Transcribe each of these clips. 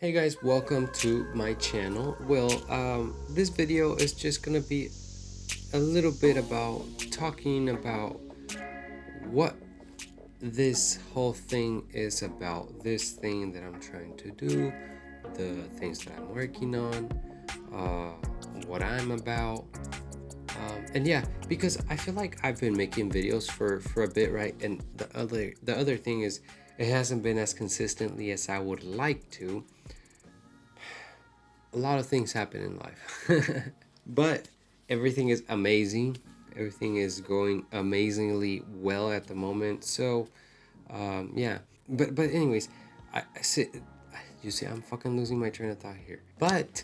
Hey guys, welcome to my channel. This video is just gonna be a little bit about talking about what this whole thing is about, this thing that I'm trying to do, the things that I'm working on, uh, what I'm about. And yeah, because I feel like I've been making videos for a bit, right? And the other thing is it hasn't been as consistently as I would like to. A lot of things happen in life. But everything is amazing. Everything is going amazingly well at the moment. So, yeah. But anyways, I see. You see, I'm fucking losing my train of thought here. But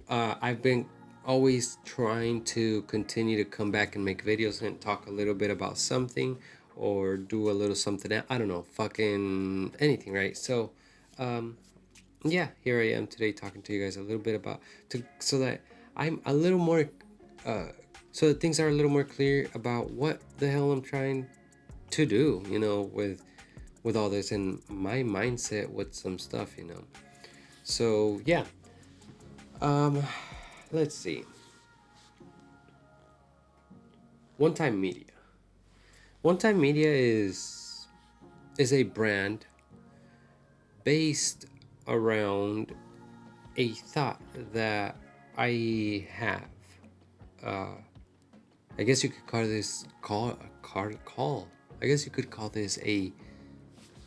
I've been always trying to continue to come back and make videos and talk a little bit about something or do a little something else. I don't know, fucking anything, right? So, yeah, here I am today talking to you guys a little bit about so that I'm a little more so that things are a little more clear about what the hell I'm trying to do, with all this and my mindset with some stuff. So yeah, um, let's see. One Time Media. One Time Media is a brand based around a thought that I have. Uh, I guess you could call this call. I guess you could call this a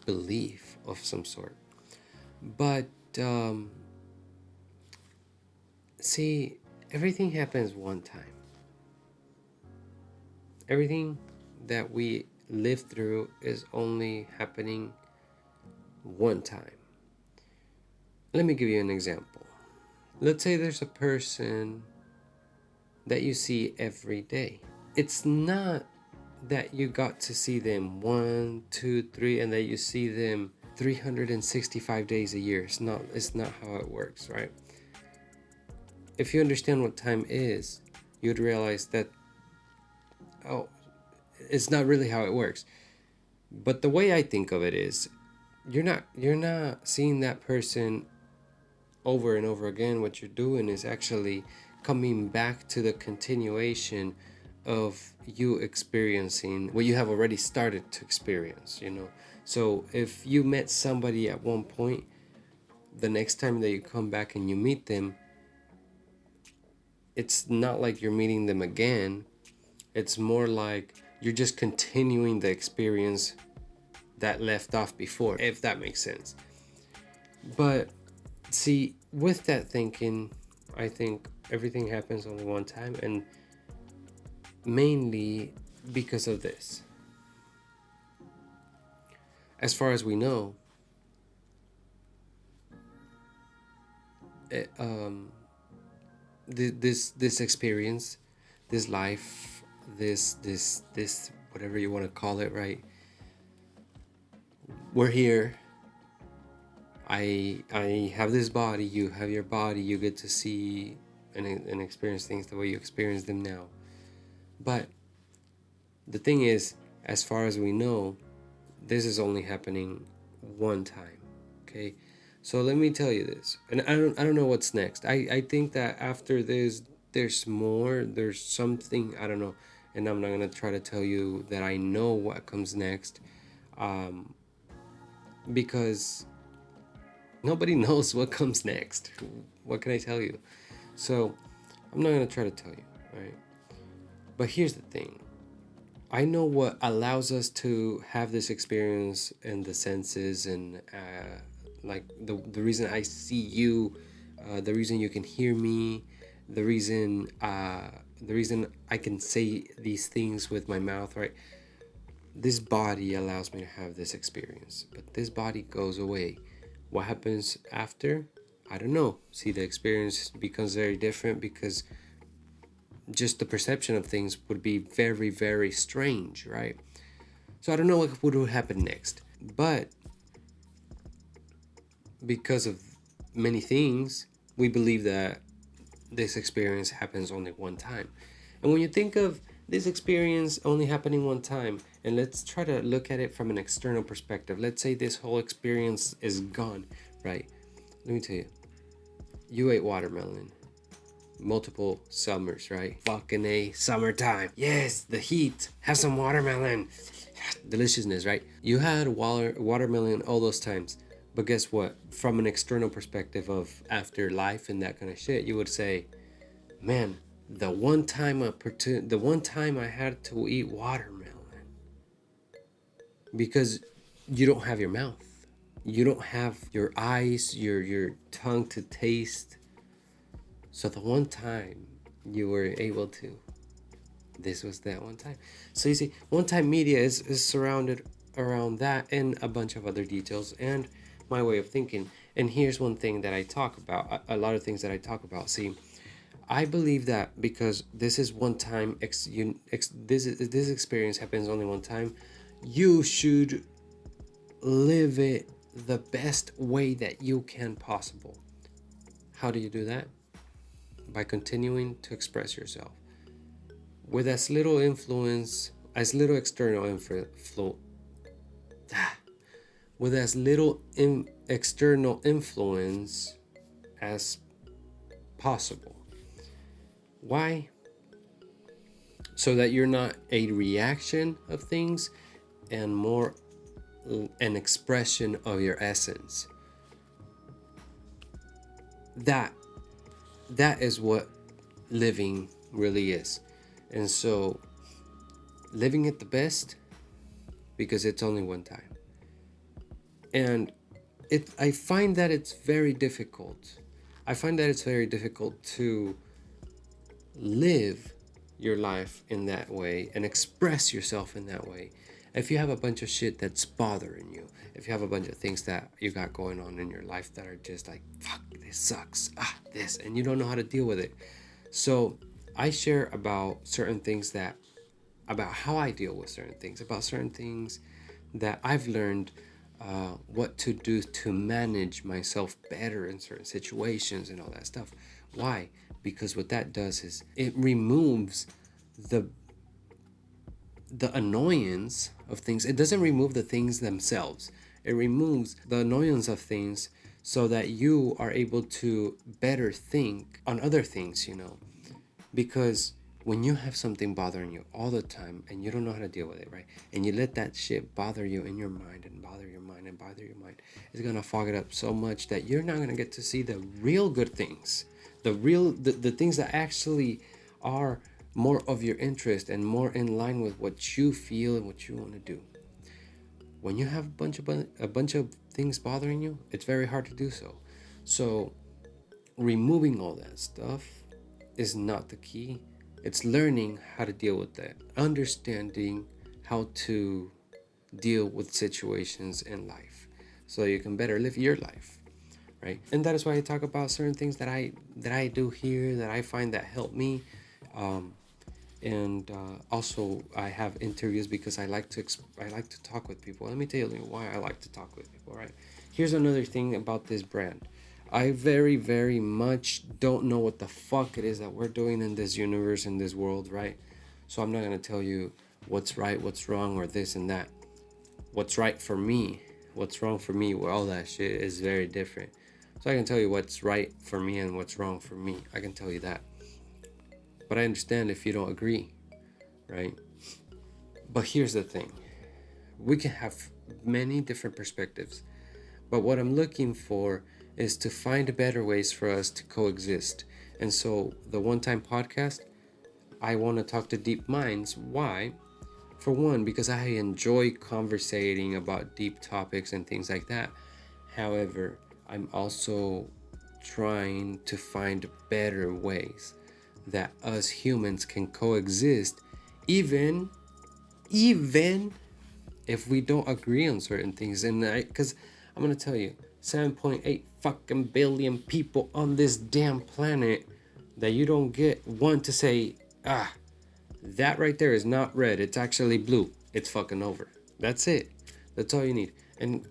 belief of some sort. But um, see, everything happens one time. Everything that we live through is only happening one time. Let me give you an example. Let's say there's a person that you see every day. It's not that you got to see them 1, 2, 3, and that you see them 365 days a year. It's not how it works, right? If you understand what time is, you'd realize that, oh, it's not really how it works. But the way I think of it is, you're not seeing that person over and over again. What you're doing is actually coming back to the continuation of you experiencing what you have already started to experience. So if you met somebody at one point, the next time that you come back and you meet them, it's not like you're meeting them again. It's more like you're just continuing the experience that left off before, if that makes sense. But see, with that thinking, I think everything happens only one time, and mainly because of this. As far as we know, it, this experience, this life, this whatever you want to call it, right? We're here. I have this body. You have your body. You get to see and experience things the way you experience them now. But the thing is, as far as we know, this is only happening one time. Okay, so let me tell you this, and I don't know what's next. I think that after this, there's more. There's something I don't know, and I'm not gonna try to tell you that I know what comes next, um, because nobody knows what comes next. What can I tell you? So I'm not gonna try to tell you, right? But here's the thing. I know what allows us to have this experience and the senses and like the reason I see you, the reason you can hear me, the reason I can say these things with my mouth, right? This body allows me to have this experience, but this body goes away. What happens after? I don't know. See, the experience becomes very different because just the perception of things would be very, very strange, right? So I don't know what would happen next. But because of many things, we believe that this experience happens only one time. And when you think of this experience only happening one time, and let's try to look at it from an external perspective. Let's say this whole experience is gone, right? Let me tell you, you ate watermelon multiple summers, right? Fucking A, summertime. Yes, the heat. Have some watermelon. Deliciousness, right? You had watermelon all those times. But guess what? From an external perspective of after life and that kind of shit, you would say, man, the one time I had to eat watermelon, because you don't have your mouth. You don't have your eyes, your tongue to taste. So the one time you were able to, this was that one time. So you see, one time media is surrounded around that and a bunch of other details and my way of thinking. And here's one thing that I talk about, a lot of things that I talk about. See, I believe that because this is one time, this experience happens only one time, you should live it the best way that you can possible. How do you do that? By continuing to express yourself with as little influence, as little external with as little external influence as possible. Why? So that you're not a reaction of things and more an expression of your essence. That is what living really is. And so living it the best, because it's only one time. And I find that it's very difficult. I find that it's very difficult to live your life in that way and express yourself in that way. If you have a bunch of shit that's bothering you, if you have a bunch of things that you got going on in your life that are just like, fuck, this sucks, this, and you don't know how to deal with it. So I share about certain things about how I deal with certain things, about certain things that I've learned what to do to manage myself better in certain situations and all that stuff. Why? Because what that does is it removes the annoyance of things. It doesn't remove the things themselves. It removes the annoyance of things so that you are able to better think on other things, because when you have something bothering you all the time and you don't know how to deal with it, right? And you let that shit bother you in your mind and bother your mind and bother your mind, it's gonna fog it up so much that you're not gonna get to see the real good things, the things that actually are more of your interest and more in line with what you feel and what you want to do. When you have a bunch of things bothering you, it's very hard to do so. So removing all that stuff is not the key. It's learning how to deal with that, understanding how to deal with situations in life so you can better live your life, right? And that is why I talk about certain things that I do here that I find that help me. And also I have interviews because I like to talk with people. Let me tell you why I like to talk with people, right? Here's another thing about this brand. I very, very much don't know what the fuck it is that we're doing in this universe, in this world, right? So I'm not going to tell you what's right, what's wrong, or this and that. What's right for me, what's wrong for me, well, all that shit is very different. So I can tell you what's right for me and what's wrong for me. I can tell you that. But I understand if you don't agree, right? But here's the thing. We can have many different perspectives. But what I'm looking for is to find better ways for us to coexist. And so the OneTime Podcast, I want to talk to deep minds. Why? For one, because I enjoy conversating about deep topics and things like that. However, I'm also trying to find better ways that us humans can coexist, even if we don't agree on certain things. And because I'm gonna tell you, 7.8 fucking billion people on this damn planet, that you don't get one to say, that right there is not red, it's actually blue, it's fucking over. That's it. That's all you need. And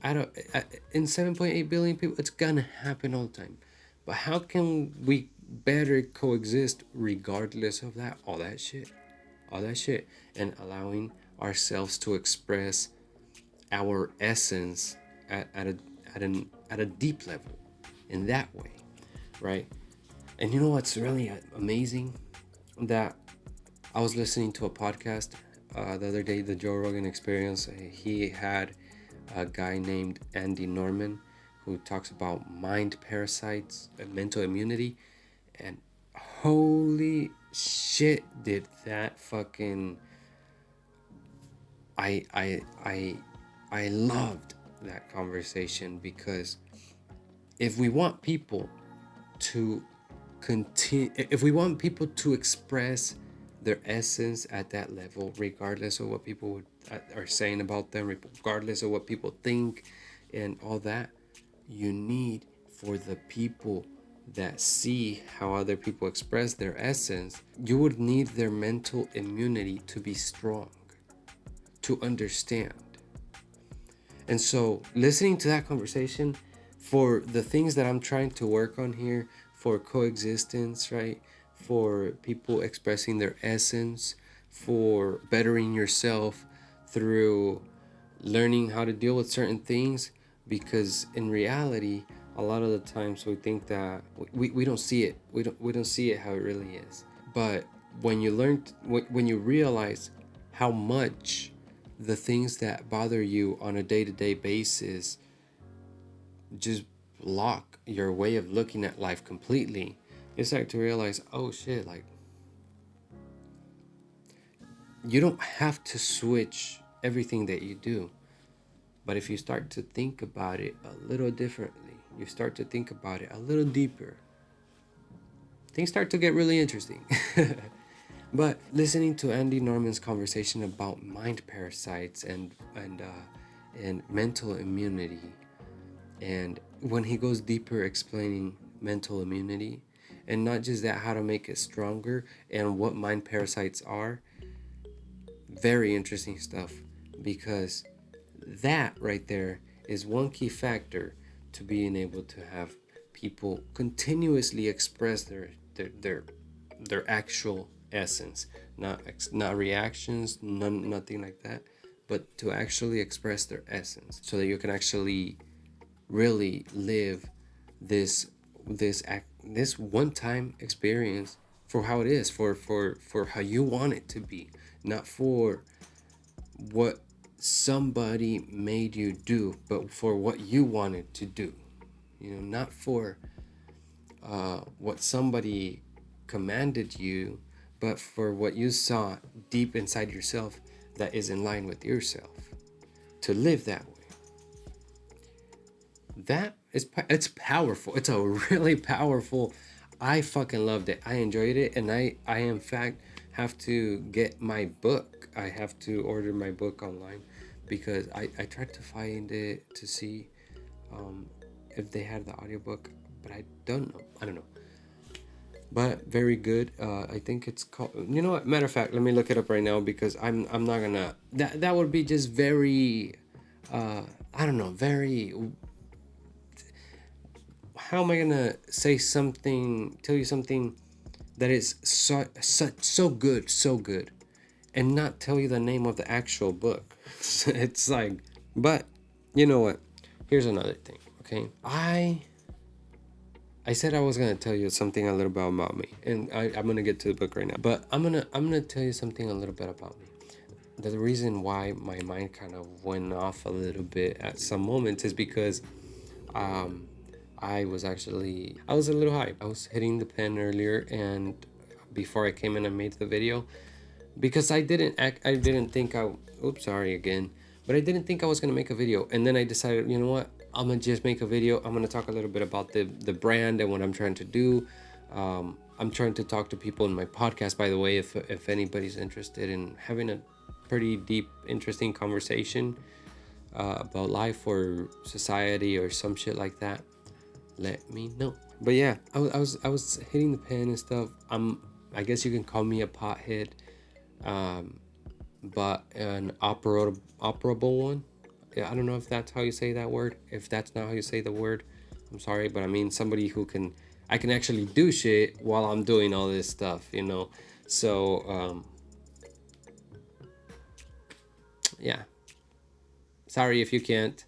in 7.8 billion people, it's gonna happen all the time. But how can we better coexist regardless of that, all that shit, and allowing ourselves to express our essence at a deep level, in that way, right? And you know what's really amazing? That I was listening to a podcast the other day, the Joe Rogan Experience. He had a guy named Andy Norman who talks about mind parasites and mental immunity. And holy shit, did that fucking I loved that conversation, because if we want people to continue, if we want people to express their essence at that level, regardless of what people are saying about them, regardless of what people think and all that, you need for the people that see how other people express their essence, you would need their mental immunity to be strong, to understand. And so listening to that conversation, for the things that I'm trying to work on here, for coexistence, right? For people expressing their essence, for bettering yourself through learning how to deal with certain things, because in reality, a lot of the times we think that we don't see it. We don't see it how it really is. But when you when you realize how much the things that bother you on a day-to-day basis just block your way of looking at life completely, you start to realize, oh shit, like, you don't have to switch everything that you do. But if you start to think about it a little differently, you start to think about it a little deeper, things start to get really interesting. But listening to Andy Norman's conversation about mind parasites and mental immunity, and when he goes deeper explaining mental immunity, and not just that, how to make it stronger and what mind parasites are, very interesting stuff, because that right there is one key factor to being able to have people continuously express their actual essence, not reactions, nothing like that, but to actually express their essence, so that you can actually really live this this one-time experience for how it is, for how you want it to be, not for what somebody made you do, but for what you wanted to do. You know, not for what somebody commanded you, but for what you saw deep inside yourself that is in line with yourself, to live that way. It's powerful. It's a really powerful. I fucking loved it. I enjoyed it, and I in fact have to get my book. I have to order my book online, because I tried to find it to see if they had the audiobook, but I don't know. But very good. I think it's called. You know what? Matter of fact, let me look it up right now, because I'm not gonna. That would be just very. I don't know. Very. How am I gonna tell you something that is so good, and not tell you the name of the actual book? It's like, but you know what? Here's another thing. Okay, I said I was gonna tell you something a little bit about me, and I'm gonna get to the book right now. But I'm gonna tell you something a little bit about me. The reason why my mind kind of went off a little bit at some moments is because I was a little high. I was hitting the pen earlier, and before I came in and made the video, because I didn't think oops, sorry again, but I didn't think I was gonna make a video, and then I decided, you know what, I'm gonna just make a video. I'm gonna talk a little bit about the brand and what I'm trying to do. I'm trying to talk to people in my podcast, by the way, if anybody's interested in having a pretty deep, interesting conversation about life or society or some shit like that, let me know. But yeah, I was hitting the pen and stuff. I guess you can call me a pothead, but an operable one. Yeah, I don't know if that's how you say that word. If that's not how you say the word, I'm sorry, but I mean somebody who I can actually do shit while I'm doing all this stuff, you know. So yeah, sorry if you can't.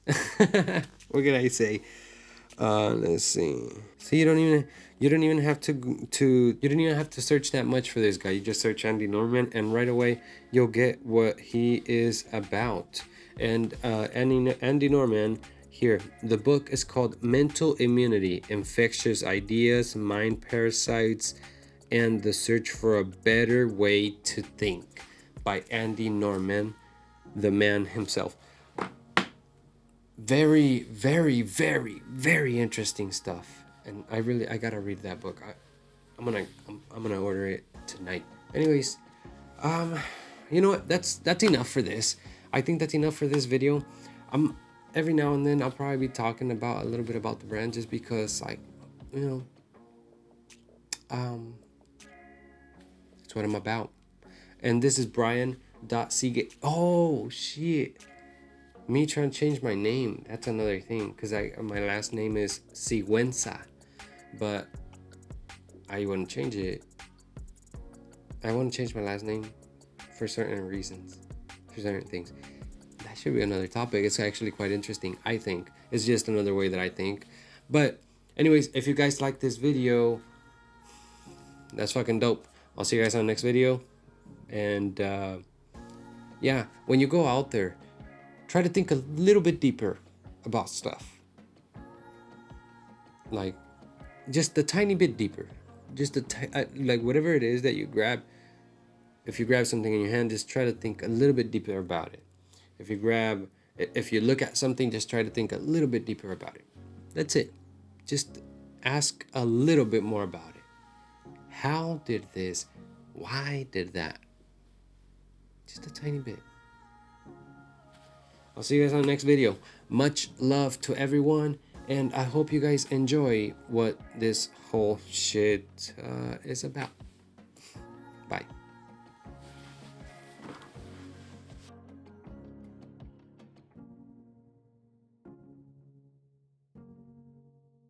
What can I say? Let's see. So you don't even have you don't even have to search that much for this guy. You just search Andy Norman, and right away you'll get what he is about. And Andy Norman here. The book is called Mental Immunity: Infectious Ideas, Mind Parasites, and the Search for a Better Way to Think, by Andy Norman, the man himself. Very, very, very, very interesting stuff, and I gotta read that book. I'm gonna order it tonight. Anyways, you know what? That's enough for this. I think that's enough for this video. Every now and then I'll probably be talking about a little bit about the brand, just because, like, you know, that's what I'm about. And this is Bryan.sigue. Oh shit. Me trying to change my name, that's another thing, because my last name is Sigüenza, but I want to change it. I want to change my last name for certain reasons, for certain things. That should be another topic. It's actually quite interesting, I think. It's just another way that I think. But anyways, if you guys like this video, that's fucking dope. I'll see you guys on the next video. And yeah, when you go out there, try to think a little bit deeper about stuff. Like, just a tiny bit deeper. Just like whatever it is that you grab. If you grab something in your hand, just try to think a little bit deeper about it. If you look at something, just try to think a little bit deeper about it. That's it. Just ask a little bit more about it. How did this? Why did that? Just a tiny bit. I'll see you guys on the next video. Much love to everyone, and I hope you guys enjoy what this whole shit is about. Bye.